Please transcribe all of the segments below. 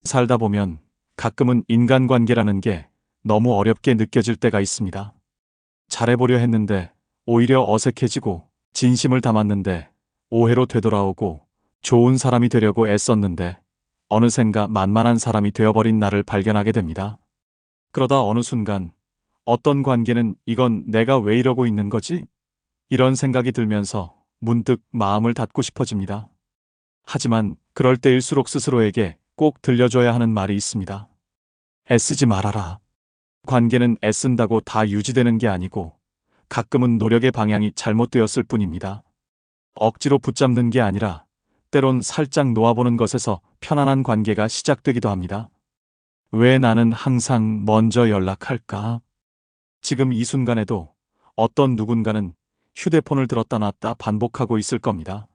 살다 보면 가끔은 인간관계라는 게 너무 어렵게 느껴질 때가 있습니다. 잘해보려 했는데 오히려 어색해지고, 진심을 담았는데 오해로 되돌아오고, 좋은 사람이 되려고 애썼는데 어느샌가 만만한 사람이 되어버린 나를 발견하게 됩니다. 그러다 어느 순간 어떤 관계는 이건 내가 왜 이러고 있는 거지? 이런 생각이 들면서 문득 마음을 닫고 싶어집니다. 하지만 그럴 때일수록 스스로에게 꼭 들려줘야 하는 말이 있습니다. 애쓰지 말아라. 관계는 애쓴다고 다 유지되는 게 아니고 가끔은 노력의 방향이 잘못되었을 뿐입니다. 억지로 붙잡는 게 아니라 때론 살짝 놓아보는 것에서 편안한 관계가 시작되기도 합니다. 왜 나는 항상 먼저 연락할까? 지금 이 순간에도 어떤 누군가는 휴대폰을 들었다 놨다 반복하고 있을 겁니다.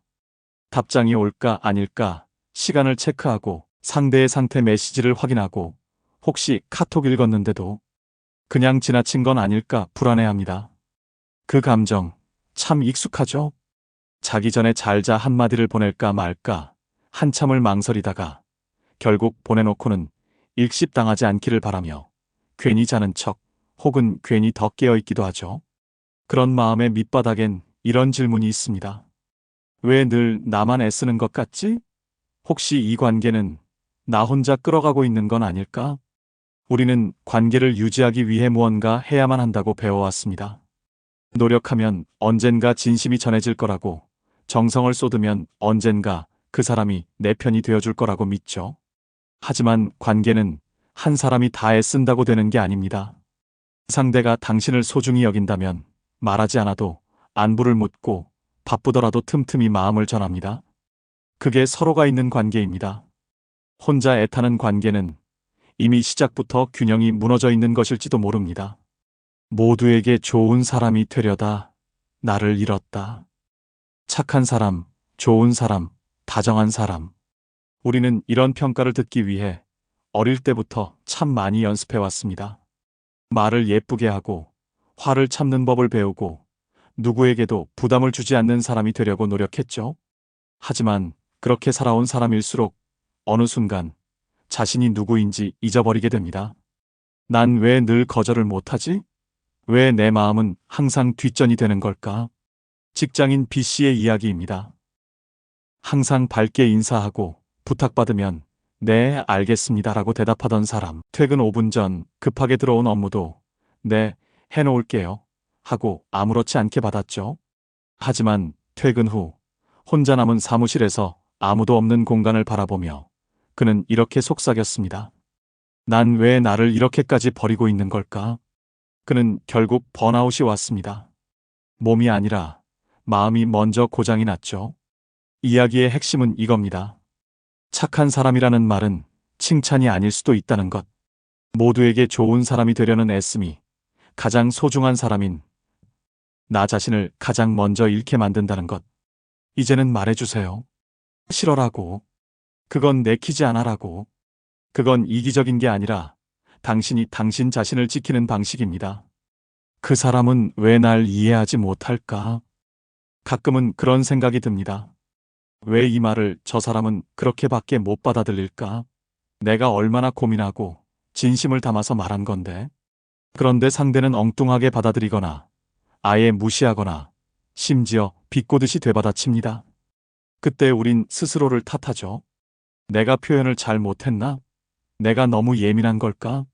답장이 올까 아닐까 시간을 체크하고, 상대의 상태 메시지를 확인하고, 혹시 카톡 읽었는데도 그냥 지나친 건 아닐까 불안해합니다. 그 감정 참 익숙하죠? 자기 전에 잘자 한마디를 보낼까 말까 한참을 망설이다가 결국 보내놓고는 일십당하지 않기를 바라며 괜히 자는 척, 혹은 괜히 더 깨어있기도 하죠. 그런 마음의 밑바닥엔 이런 질문이 있습니다. 왜 늘 나만 애쓰는 것 같지? 혹시 이 관계는 나 혼자 끌어가고 있는 건 아닐까? 우리는 관계를 유지하기 위해 무언가 해야만 한다고 배워왔습니다. 노력하면 언젠가 진심이 전해질 거라고, 정성을 쏟으면 언젠가 그 사람이 내 편이 되어줄 거라고 믿죠. 하지만 관계는 한 사람이 다 애쓴다고 되는 게 아닙니다. 상대가 당신을 소중히 여긴다면 말하지 않아도 안부를 묻고, 바쁘더라도 틈틈이 마음을 전합니다. 그게 서로가 있는 관계입니다. 혼자 애타는 관계는 이미 시작부터 균형이 무너져 있는 것일지도 모릅니다. 모두에게 좋은 사람이 되려다 나를 잃었다. 착한 사람, 좋은 사람, 다정한 사람. 우리는 이런 평가를 듣기 위해 어릴 때부터 참 많이 연습해 왔습니다. 말을 예쁘게 하고, 화를 참는 법을 배우고, 누구에게도 부담을 주지 않는 사람이 되려고 노력했죠. 하지만 그렇게 살아온 사람일수록 어느 순간 자신이 누구인지 잊어버리게 됩니다. 난 왜 늘 거절을 못하지? 왜 내 마음은 항상 뒷전이 되는 걸까? 직장인 B씨의 이야기입니다. 항상 밝게 인사하고 부탁받으면 네, 알겠습니다라고 대답하던 사람. 퇴근 5분 전 급하게 들어온 업무도 네, 해놓을게요 하고 아무렇지 않게 받았죠. 하지만 퇴근 후 혼자 남은 사무실에서 아무도 없는 공간을 바라보며 그는 이렇게 속삭였습니다. 난 왜 나를 이렇게까지 버리고 있는 걸까? 그는 결국 번아웃이 왔습니다. 몸이 아니라 마음이 먼저 고장이 났죠. 이야기의 핵심은 이겁니다. 착한 사람이라는 말은 칭찬이 아닐 수도 있다는 것. 모두에게 좋은 사람이 되려는 애씀이 가장 소중한 사람인 나 자신을 가장 먼저 잃게 만든다는 것. 이제는 말해주세요. 싫어라고. 그건 내키지 않아라고. 그건 이기적인 게 아니라 당신이 당신 자신을 지키는 방식입니다. 그 사람은 왜 날 이해하지 못할까? 가끔은 그런 생각이 듭니다. 왜 이 말을 저 사람은 그렇게밖에 못 받아들일까? 내가 얼마나 고민하고 진심을 담아서 말한 건데. 그런데 상대는 엉뚱하게 받아들이거나 아예 무시하거나 심지어 비꼬듯이 되받아칩니다. 그때 우린 스스로를 탓하죠. 내가 표현을 잘 못했나? 내가 너무 예민한 걸까?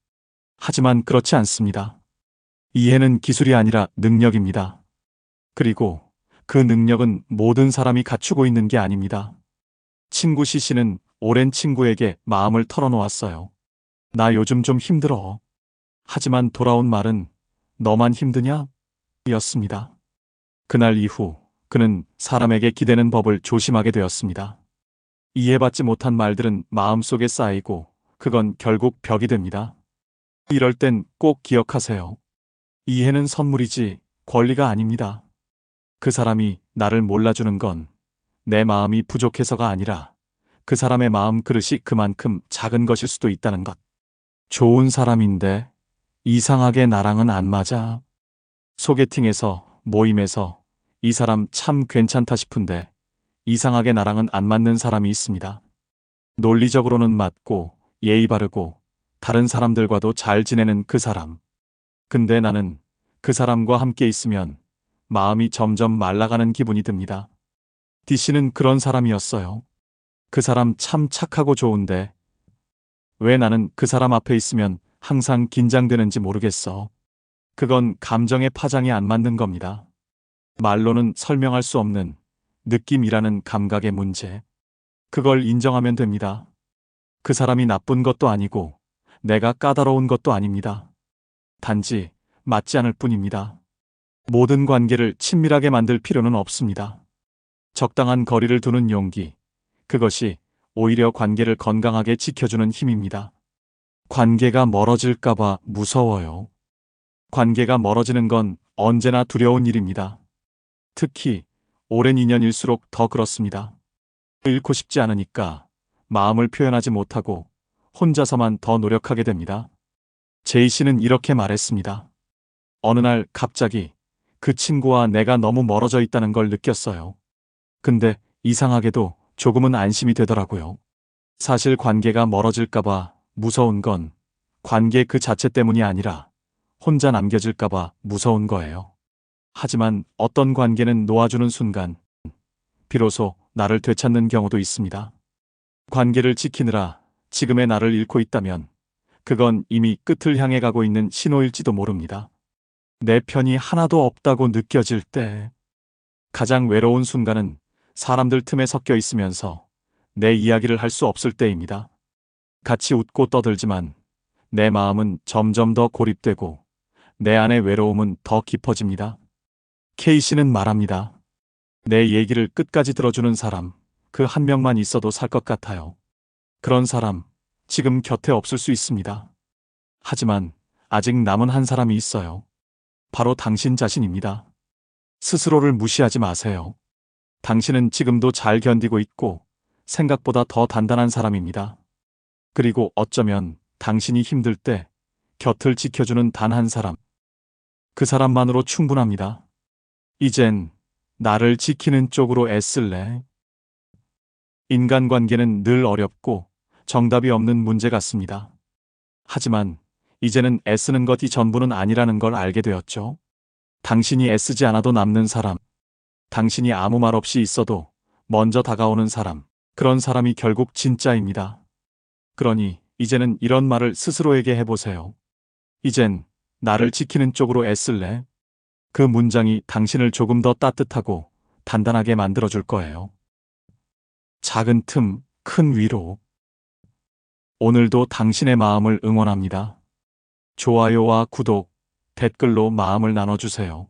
하지만 그렇지 않습니다. 이해는 기술이 아니라 능력입니다. 그리고 그 능력은 모든 사람이 갖추고 있는 게 아닙니다. 친구 C씨는 오랜 친구에게 마음을 털어놓았어요. 나 요즘 좀 힘들어. 하지만 돌아온 말은 너만 힘드냐? 였습니다. 그날 이후 그는 사람에게 기대는 법을 조심하게 되었습니다. 이해받지 못한 말들은 마음속에 쌓이고 그건 결국 벽이 됩니다. 이럴 땐 꼭 기억하세요. 이해는 선물이지 권리가 아닙니다. 그 사람이 나를 몰라주는 건 내 마음이 부족해서가 아니라 그 사람의 마음 그릇이 그만큼 작은 것일 수도 있다는 것. 좋은 사람인데 이상하게 나랑은 안 맞아. 소개팅에서, 모임에서 이 사람 참 괜찮다 싶은데 이상하게 나랑은 안 맞는 사람이 있습니다. 논리적으로는 맞고 예의 바르고 다른 사람들과도 잘 지내는 그 사람. 근데 나는 그 사람과 함께 있으면 마음이 점점 말라가는 기분이 듭니다. D씨는 그런 사람이었어요. 그 사람 참 착하고 좋은데 왜 나는 그 사람 앞에 있으면 항상 긴장되는지 모르겠어. 그건 감정의 파장이 안 맞는 겁니다. 말로는 설명할 수 없는 느낌이라는 감각의 문제. 그걸 인정하면 됩니다. 그 사람이 나쁜 것도 아니고 내가 까다로운 것도 아닙니다. 단지 맞지 않을 뿐입니다. 모든 관계를 친밀하게 만들 필요는 없습니다. 적당한 거리를 두는 용기, 그것이 오히려 관계를 건강하게 지켜주는 힘입니다. 관계가 멀어질까봐 무서워요. 관계가 멀어지는 건 언제나 두려운 일입니다. 특히 오랜 인연일수록 더 그렇습니다. 잃고 싶지 않으니까 마음을 표현하지 못하고 혼자서만 더 노력하게 됩니다. 제이 씨는 이렇게 말했습니다. 어느 날 갑자기 그 친구와 내가 너무 멀어져 있다는 걸 느꼈어요. 근데 이상하게도 조금은 안심이 되더라고요. 사실 관계가 멀어질까봐 무서운 건 관계 그 자체 때문이 아니라 혼자 남겨질까봐 무서운 거예요. 하지만 어떤 관계는 놓아주는 순간 비로소 나를 되찾는 경우도 있습니다. 관계를 지키느라 지금의 나를 잃고 있다면 그건 이미 끝을 향해 가고 있는 신호일지도 모릅니다. 내 편이 하나도 없다고 느껴질 때 가장 외로운 순간은 사람들 틈에 섞여 있으면서 내 이야기를 할 수 없을 때입니다. 같이 웃고 떠들지만 내 마음은 점점 더 고립되고 내 안의 외로움은 더 깊어집니다. K씨는 말합니다. 내 얘기를 끝까지 들어주는 사람, 그 한 명만 있어도 살 것 같아요. 그런 사람, 지금 곁에 없을 수 있습니다. 하지만 아직 남은 한 사람이 있어요. 바로 당신 자신입니다. 스스로를 무시하지 마세요. 당신은 지금도 잘 견디고 있고 생각보다 더 단단한 사람입니다. 그리고 어쩌면 당신이 힘들 때 곁을 지켜주는 단 한 사람, 그 사람만으로 충분합니다. 이젠 나를 지키는 쪽으로 애쓸래? 인간관계는 늘 어렵고 정답이 없는 문제 같습니다. 하지만 이제는 애쓰는 것이 전부는 아니라는 걸 알게 되었죠. 당신이 애쓰지 않아도 남는 사람, 당신이 아무 말 없이 있어도 먼저 다가오는 사람, 그런 사람이 결국 진짜입니다. 그러니 이제는 이런 말을 스스로에게 해보세요. 이젠 나를 지키는 쪽으로 애쓸래? 그 문장이 당신을 조금 더 따뜻하고 단단하게 만들어줄 거예요. 작은 틈, 큰 위로. 오늘도 당신의 마음을 응원합니다. 좋아요와 구독, 댓글로 마음을 나눠주세요.